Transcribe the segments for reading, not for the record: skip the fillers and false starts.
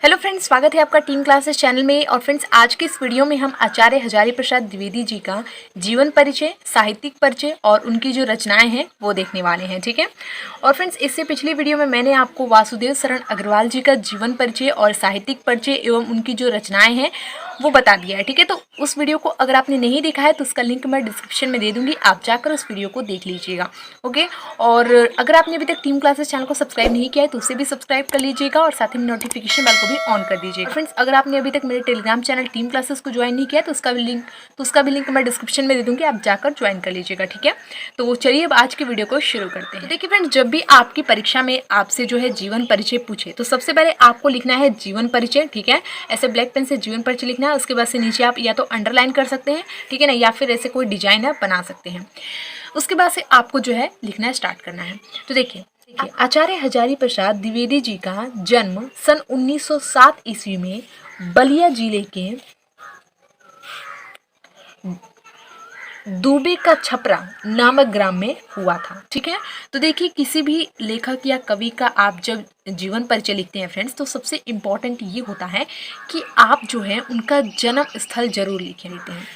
Hello friends, स्वागत है आपका टीम क्लासेस चैनल में। और फ्रेंड्स, आज के इस वीडियो में हम आचार्य हजारी प्रसाद द्विवेदी जी का जीवन परिचय, साहित्यिक परिचय और उनकी जो रचनाएं हैं वो देखने वाले हैं। ठीक है। और फ्रेंड्स, इससे पिछली वीडियो में मैंने आपको वासुदेव शरण अग्रवाल जी का जीवन परिचय और साहित्यिक परिचय एवं उनकी जो रचनाएं हैं वो बता दिया है। ठीक है। तो उस वीडियो को अगर आपने नहीं देखा है तो उसका लिंक मैं डिस्क्रिप्शन में दे दूंगी, आप जाकर उस वीडियो को देख लीजिएगा। ओके। और अगर आपने अभी तक टीम क्लासेस चैनल को सब्सक्राइब नहीं किया है तो उसे भी सब्सक्राइब कर लीजिएगा और साथ ही में नोटिफिकेशन बेल को भी ऑन कर दीजिएगा। फ्रेंड्स, अगर आपने अभी तक मेरे टेलीग्राम चैनल टीम क्लासेस को ज्वाइन नहीं किया तो उसका भी लिंक मैं डिस्क्रिप्शन में दे दूंगी, आप जाकर ज्वाइन कर लीजिएगा। ठीक है। तो चलिए अब आज की वीडियो को शुरू करते हैं। देखिए फ्रेंड्स, जब भी आपकी परीक्षा में आपसे जो है जीवन परिचय पूछे तो सबसे पहले आपको लिखना है जीवन परिचय। ठीक है। ऐसे ब्लैक पेन से जीवन परिचय लिखना है। उसके बाद से नीचे आप या तो अंडरलाइन कर सकते हैं, ठीक है ना, या फिर ऐसे कोई डिजाइन आप बना सकते हैं। उसके बाद से आपको जो है लिखना स्टार्ट करना है। तो देखिए, आचार्य हजारी प्रसाद द्विवेदी जी का जन्म सन 1907 ईस्वी में बलिया जिले के दूबे का छपरा नामक ग्राम में हुआ था। ठीक है। तो देखिए, किसी भी लेखक या कवि का आप जब जीवन परिचय लिखते हैं फ्रेंड्स, तो सबसे इम्पोर्टेंट ये होता है कि आप जो है उनका जन्म स्थल जरूर लिखे रहते हैं।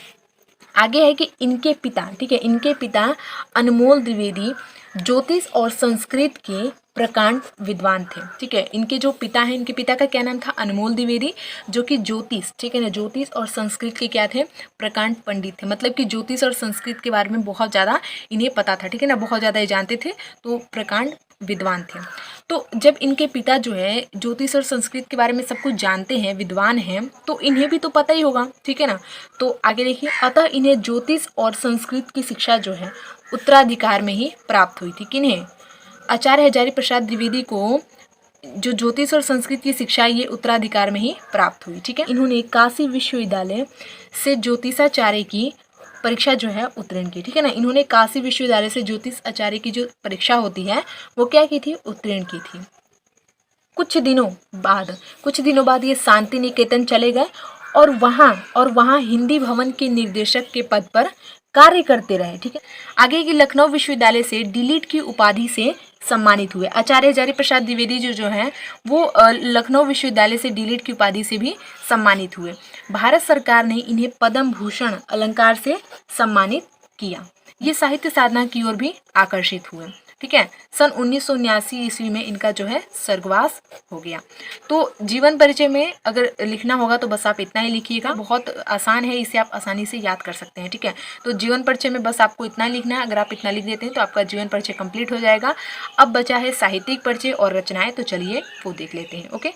आगे है कि इनके पिता, ठीक है, इनके पिता अनमोल द्विवेदी ज्योतिष और संस्कृत के प्रकांड विद्वान थे। ठीक है। इनके जो पिता हैं, इनके पिता का क्या नाम था? अनमोल द्विवेदी, जो कि ज्योतिष, ठीक है ना, ज्योतिष और संस्कृत के क्या थे? प्रकांड पंडित थे। मतलब कि ज्योतिष और संस्कृत के बारे में बहुत ज़्यादा इन्हें पता था। ठीक है ना, बहुत ज़्यादा ये जानते थे, तो प्रकांड विद्वान थे। तो जब इनके पिता जो है ज्योतिष और संस्कृत के बारे में सब कुछ जानते हैं, विद्वान हैं, तो इन्हें भी तो पता ही होगा। ठीक है ना। तो आगे देखिए, अतः इन्हें ज्योतिष और संस्कृत की शिक्षा जो है उत्तराधिकार में ही प्राप्त हुई थी। किन्हें? आचार्य हजारी प्रसाद द्विवेदी को जो ज्योतिष और संस्कृत की शिक्षा ये उत्तराधिकार में ही प्राप्त हुई। ठीक है। इन्होंने काशी विश्वविद्यालय से ज्योतिषाचार्य की परीक्षा जो है उत्तीर्ण की। ठीक है ना। इन्होंने काशी विश्वविद्यालय से ज्योतिष आचार्य की जो परीक्षा होती है वो क्या की थी? उत्तीर्ण की थी। कुछ दिनों बाद ये शांति निकेतन चले गए और वहाँ हिंदी भवन के निर्देशक के पद पर कार्य करते रहे। ठीक है। आगे की लखनऊ विश्वविद्यालय से डीलिट की उपाधि से सम्मानित हुए। आचार्य हजारी प्रसाद द्विवेदी जो है वो लखनऊ विश्वविद्यालय से डीलिट की उपाधि से भी सम्मानित हुए। भारत सरकार ने इन्हें पद्म भूषण अलंकार से सम्मानित किया। ये साहित्य साधना की ओर भी आकर्षित हुए। ठीक है। सन 1979 ईस्वी में इनका जो है स्वर्गवास हो गया। तो जीवन परिचय में अगर लिखना होगा तो बस आप इतना ही लिखिएगा, बहुत आसान है, इसे आप आसानी से याद कर सकते हैं। ठीक है। तो जीवन परिचय में बस आपको इतना लिखना है। अगर आप इतना लिख देते हैं तो आपका जीवन परिचय कंप्लीट हो जाएगा। अब बचा है साहित्यिक परिचय और रचनाएं, तो चलिए वो देख लेते हैं। ओके।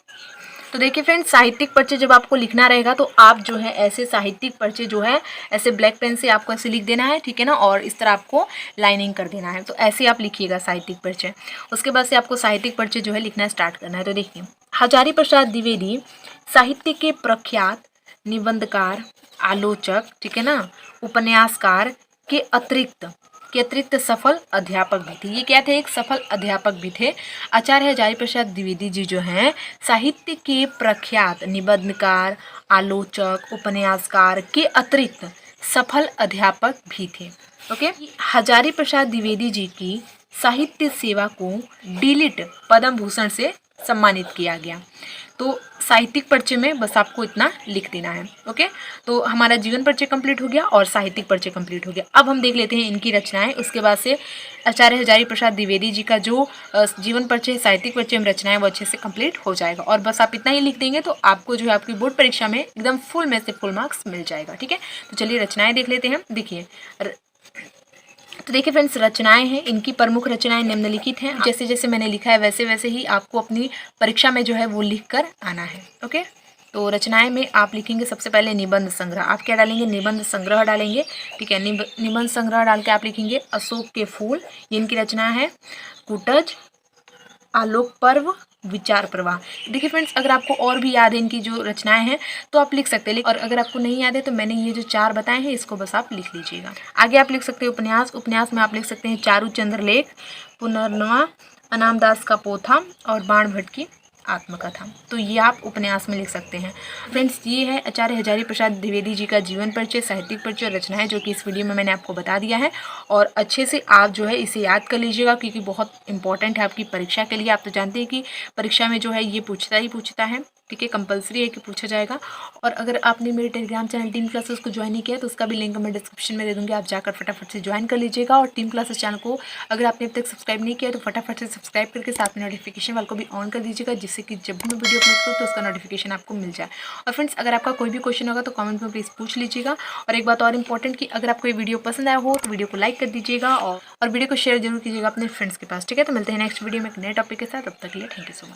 तो देखिए फ्रेंड्स, साहित्यिक परिचय जब आपको लिखना रहेगा तो आप जो है ऐसे साहित्यिक परिचय जो है ऐसे ब्लैक पेन से आपको ऐसे लिख देना है। ठीक है ना। और इस तरह आपको लाइनिंग कर देना है। तो ऐसे आप लिखिएगा साहित्यिक परिचय। उसके बाद से आपको साहित्यिक परिचय जो है लिखना स्टार्ट करना है। तो देखिए, हजारी प्रसाद द्विवेदी साहित्य के प्रख्यात निबंधकार, आलोचक, ठीक है ना, उपन्यासकार के अतिरिक्त सफल अध्यापक भी थे। ये क्या थे? एक सफल अध्यापक भी थे। आचार्य हजारी प्रसाद द्विवेदी जी जो हैं साहित्य के प्रख्यात निबंधकार, आलोचक, उपन्यासकार के अतिरिक्त सफल अध्यापक भी थे। ओके। हजारी प्रसाद द्विवेदी जी की साहित्य सेवा को डीलिट पद्म भूषण से सम्मानित किया गया। तो साहित्यिक परिचय में बस आपको इतना लिख देना है। ओके। तो हमारा जीवन परिचय कंप्लीट हो गया और साहित्यिक परिचय कंप्लीट हो गया। अब हम देख लेते हैं इनकी रचनाएं। उसके बाद से आचार्य हजारी प्रसाद द्विवेदी जी का जो जीवन परिचय, साहित्यिक परिचय में रचनाएं वो अच्छे से कंप्लीट हो जाएगा। और बस आप इतना ही लिख देंगे तो आपको जो है आपकी बोर्ड परीक्षा में एकदम फुल में से फुल मार्क्स मिल जाएगा। ठीक है। तो चलिए रचनाएं देख लेते हैं। देखिए, तो देखिए फ्रेंड्स, रचनाएं हैं, इनकी प्रमुख रचनाएं निम्नलिखित हैं। जैसे जैसे मैंने लिखा है वैसे वैसे ही आपको अपनी परीक्षा में जो है वो लिख कर आना है। ओके। तो रचनाएं में आप लिखेंगे सबसे पहले निबंध संग्रह। आप क्या डालेंगे? निबंध संग्रह डालेंगे। ठीक है। निबंध संग्रह डाल के आप लिखेंगे अशोक के फूल, ये इनकी रचना है। कुटज, आलोक पर्व, विचार प्रवाह। देखिए फ्रेंड्स, अगर आपको और भी याद है इनकी जो रचनाएं हैं तो आप लिख सकते हैं, और अगर आपको नहीं याद है तो मैंने ये जो 4 बताए हैं इसको बस आप लिख लीजिएगा। आगे आप लिख सकते हैं उपन्यास। उपन्यास में आप लिख सकते हैं चारुचंद्र लेख, पुनर्नवा, अनामदास का पोथा और बाण भट्ट की आत्मकथा। तो ये आप उपन्यास में लिख सकते हैं। फ्रेंड्स, ये है आचार्य हजारी प्रसाद द्विवेदी जी का जीवन परिचय, साहित्यिक परिचय और रचनाएं, जो कि इस वीडियो में मैंने आपको बता दिया है। और अच्छे से आप जो है इसे याद कर लीजिएगा क्योंकि बहुत इंपॉर्टेंट है आपकी परीक्षा के लिए। आप तो जानते हैं कि परीक्षा में जो है ये पूछता ही पूछता है। ठीक है, कंपलसरी है कि पूछा जाएगा। और अगर आपने मेरे टेलीग्राम चैनल टीम क्लासेस को ज्वाइन नहीं किया तो उसका भी लिंक मैं डिस्क्रिप्शन में दे दूँगी, आप जाकर फटाफट से ज्वाइन कर लीजिएगा। और टीम क्लासेस चैनल को अगर आपने अब तक सब्सक्राइब नहीं किया तो फटाफट से सब्सक्राइब करके साथ में नोटिफिकेशन वाल को भी ऑन कर दीजिएगा, जिससे कि जब भी मैं वीडियो अपलोड करूँ तो उसका नोटिफिकेशन आपको मिल जाए। और फ्रेंड्स, अगर आपका कोई भी क्वेश्चन होगा तो कमेंट में प्लीज़ पूछ लीजिएगा। और एक बात और इंपॉर्टेंट कि अगर आपको ये वीडियो पसंद आया हो तो वीडियो को लाइक कर दीजिएगा और वीडियो को शेयर जरूर कीजिएगा अपने फ्रेंड्स के पास, ठीक है। तो मिलते हैं नेक्स्ट वीडियो में एक नए टॉपिक के साथ, तब तक के लिए थैंक यू सो मच।